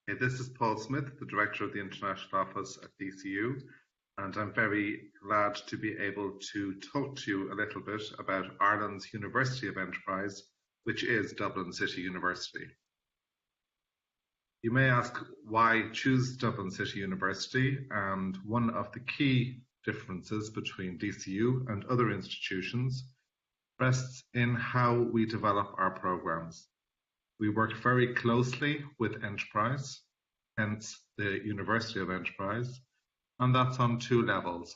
Hey, this is Paul Smith, the Director of the International Office at DCU, and I'm very glad to be able to talk to you a little bit about Ireland's University of Enterprise, which is Dublin City University. You may ask why choose Dublin City University, and one of the key differences between DCU and other institutions rests in how we develop our programs. We work very closely with Enterprise, hence the University of Enterprise, and that's on two levels.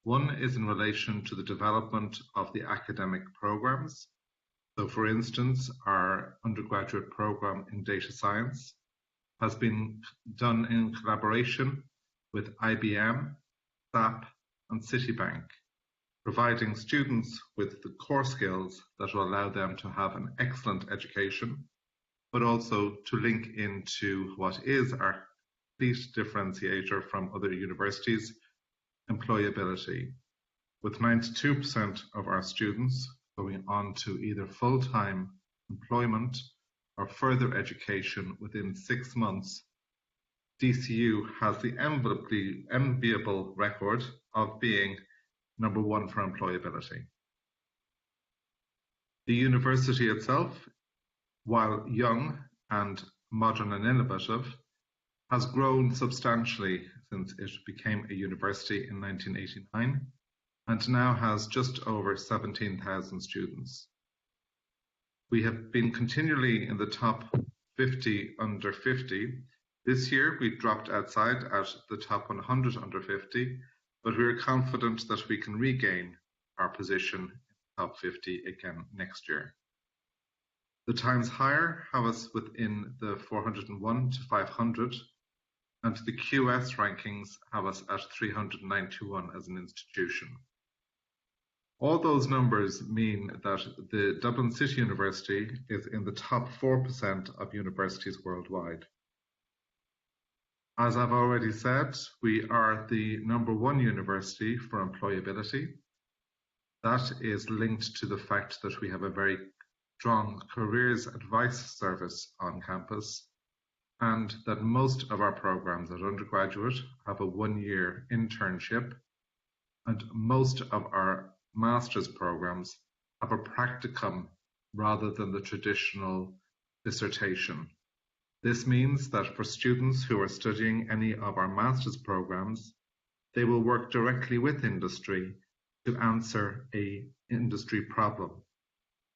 One is in relation to the development of the academic programs. So for instance, our undergraduate program in data science has been done in collaboration with IBM, SAP, and Citibank, providing students with the core skills that will allow them to have an excellent education, but also to link into what is our complete differentiator from other universities, employability, with 92% of our students going on to either full-time employment or further education within 6 months. DCU has the enviable record of being number one for employability. The university itself, while young and modern and innovative, has grown substantially since it became a university in 1989 and now has just over 17,000 students. We have been continually in the top 50 under 50. This year we dropped outside at the top 100 under 50, but we are confident that we can regain our position in the top 50 again next year. The Times Higher have us within the 401 to 500, and the QS rankings have us at 391 as an institution. All those numbers mean that the Dublin City University is in the top 4% of universities worldwide. As I've already said, we are the number one university for employability. That is linked to the fact that we have a very strong careers advice service on campus, and that most of our programs at undergraduate have a one-year internship, and most of our master's programs have a practicum rather than the traditional dissertation. This means that for students who are studying any of our master's programs, they will work directly with industry to answer an industry problem,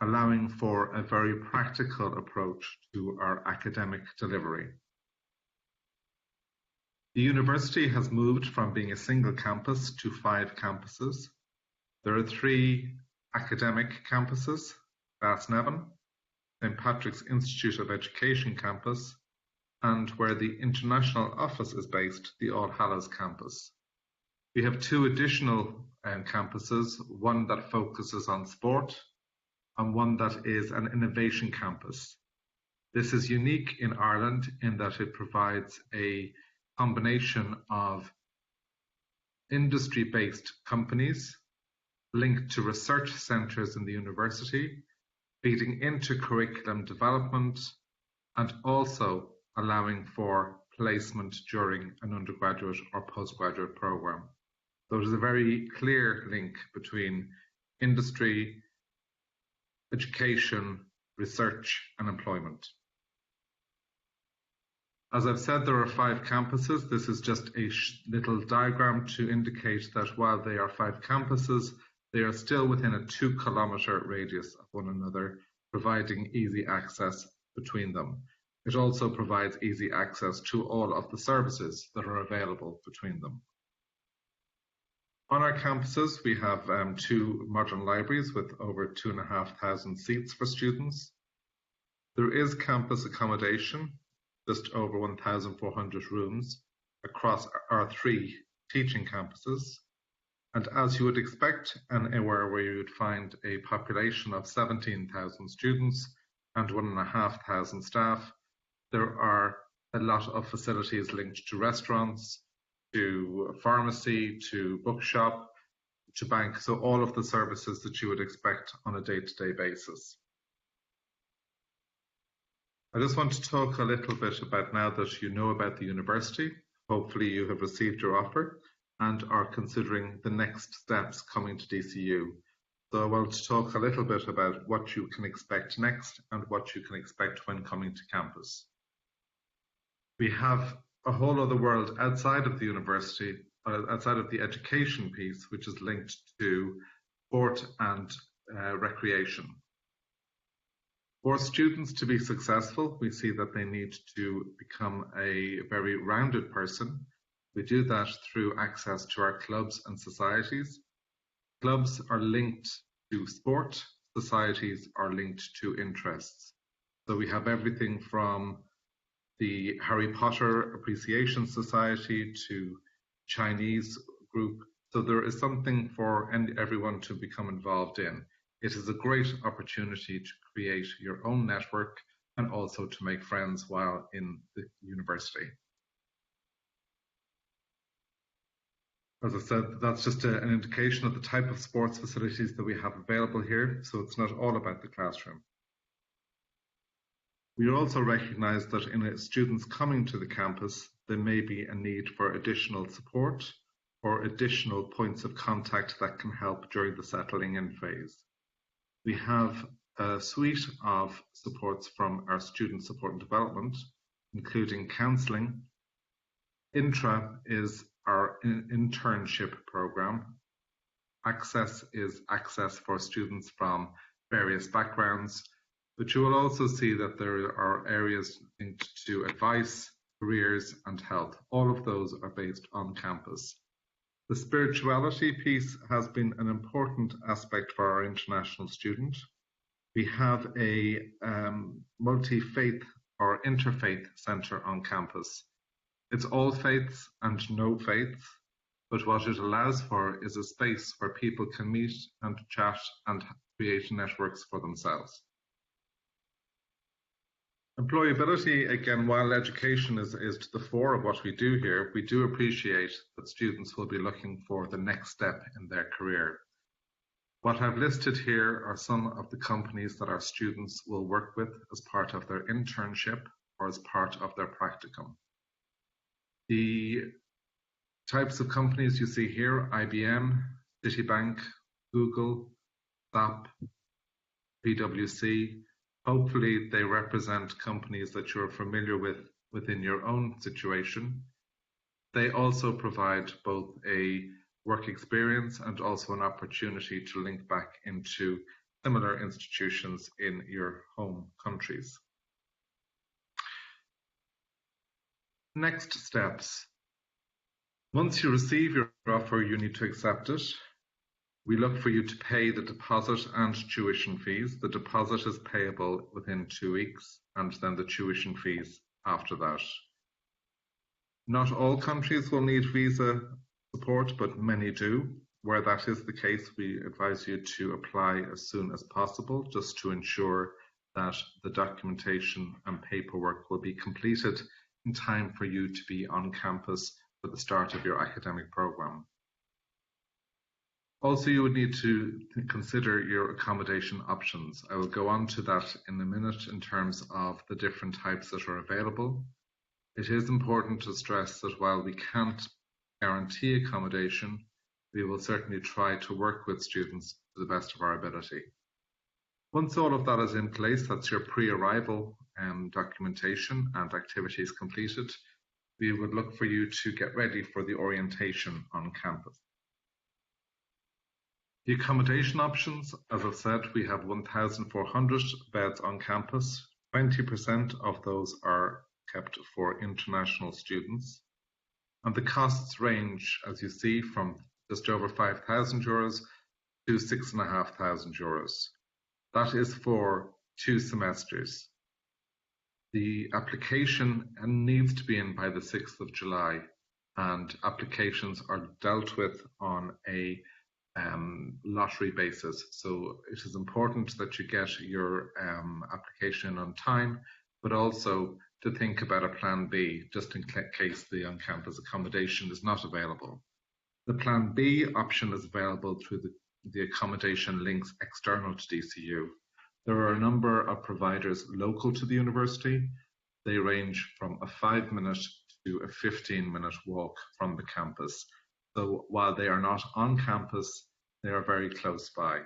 allowing for a very practical approach to our academic delivery. The university has moved from being a single campus to 5 campuses. There are 3 academic campuses, Glasnevin, St. Patrick's Institute of Education campus, and where the international office is based, the All Hallows campus. We have 2 additional campuses, one that focuses on sport and one that is an innovation campus. This is unique in Ireland in that it provides a combination of industry-based companies linked to research centres in the university, feeding into curriculum development, and also allowing for placement during an undergraduate or postgraduate programme. So there's a very clear link between industry, education, research, and employment. As I've said, there are 5 campuses. This is just a little diagram to indicate that while they are 5 campuses, they are still within a 2-kilometre radius of one another, providing easy access between them. It also provides easy access to all of the services that are available between them. On our campuses, we have 2 modern libraries with over 2,500 seats for students. There is campus accommodation, just over 1,400 rooms across our 3 teaching campuses. And as you would expect, anywhere where you would find a population of 17,000 students and 1,500 staff, there are a lot of facilities linked to restaurants, to pharmacy, to bookshop, to bank, so all of the services that you would expect on a day-to-day basis. I just want to talk a little bit about, now that you know about the university, hopefully you have received your offer and are considering the next steps coming to DCU. So I want to talk a little bit about what you can expect next and what you can expect when coming to campus. We have a whole other world outside of the university, outside of the education piece, which is linked to sport and recreation. For students to be successful, we see that they need to become a very rounded person. We do that through access to our clubs and societies. Clubs are linked to sport, societies are linked to interests. So we have everything from the Harry Potter Appreciation Society to Chinese group. So there is something for everyone to become involved in. It is a great opportunity to create your own network and also to make friends while in the university. As I said, that's just an indication of the type of sports facilities that we have available here, so it's not all about the classroom. We also recognise that in students coming to the campus, there may be a need for additional support or additional points of contact that can help during the settling in phase. We have a suite of supports from our Student Support and Development, including counselling. Intra is our internship programme. Access is access for students from various backgrounds, but you will also see that there are areas linked to advice, careers and health. All of those are based on campus. The spirituality piece has been an important aspect for our international student. We have a multi-faith or interfaith centre on campus. It's all faiths and no faiths, but what it allows for is a space where people can meet and chat and create networks for themselves. Employability, again, while education is to the fore of what we do here, we do appreciate that students will be looking for the next step in their career. What I've listed here are some of the companies that our students will work with as part of their internship or as part of their practicum. The types of companies you see here: IBM, Citibank, Google, SAP, PwC. Hopefully they represent companies that you're familiar with within your own situation. They also provide both a work experience and also an opportunity to link back into similar institutions in your home countries. Next steps. Once you receive your offer, you need to accept it. We look for you to pay the deposit and tuition fees. The deposit is payable within 2 weeks, and then the tuition fees after that. Not all countries will need visa support, but many do. Where that is the case, we advise you to apply as soon as possible, just to ensure that the documentation and paperwork will be completed in time for you to be on campus for the start of your academic program. Also, you would need to consider your accommodation options. I will go on to that in a minute in terms of the different types that are available. It is important to stress that while we can't guarantee accommodation, we will certainly try to work with students to the best of our ability. Once all of that is in place, that's your pre-arrival documentation and activities completed, we would look for you to get ready for the orientation on campus. The accommodation options, as I've said, we have 1,400 beds on campus. 20% of those are kept for international students. And the costs range, as you see, from just over €5,000 to €6,500. That is for 2 semesters. The application needs to be in by the 6th of July, and applications are dealt with on a lottery basis. So it is important that you get your application on time, but also to think about a plan B, just in case the on-campus accommodation is not available. The plan B option is available through the accommodation links external to DCU. There are a number of providers local to the university. They range from a 5-minute to a 15-minute walk from the campus. So while they are not on campus, they are very close by.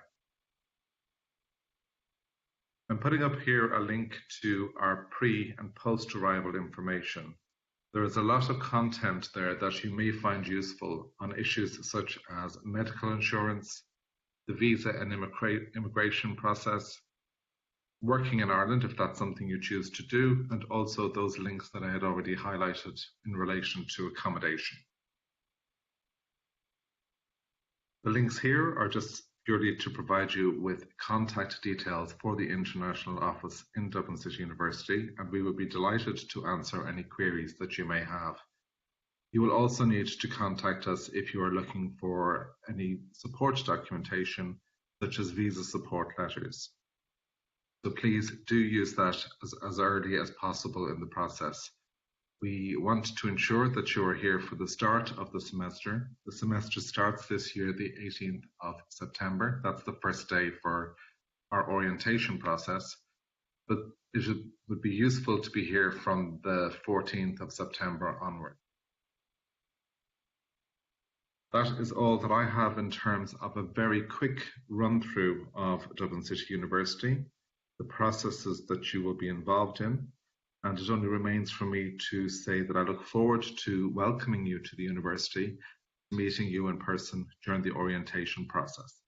I'm putting up here a link to our pre- and post-arrival information. There is a lot of content there that you may find useful on issues such as medical insurance, the visa and immigration process, working in Ireland if that's something you choose to do, and also those links that I had already highlighted in relation to accommodation. The links here are just purely to provide you with contact details for the International Office in Dublin City University, and we would be delighted to answer any queries that you may have. You will also need to contact us if you are looking for any support documentation, such as visa support letters. So please do use that as early as possible in the process. We want to ensure that you are here for the start of the semester. The semester starts this year, the 18th of September. That's the first day for our orientation process. But it would be useful to be here from the 14th of September onward. That is all that I have in terms of a very quick run through of Dublin City University, the processes that you will be involved in. And it only remains for me to say that I look forward to welcoming you to the university, meeting you in person during the orientation process.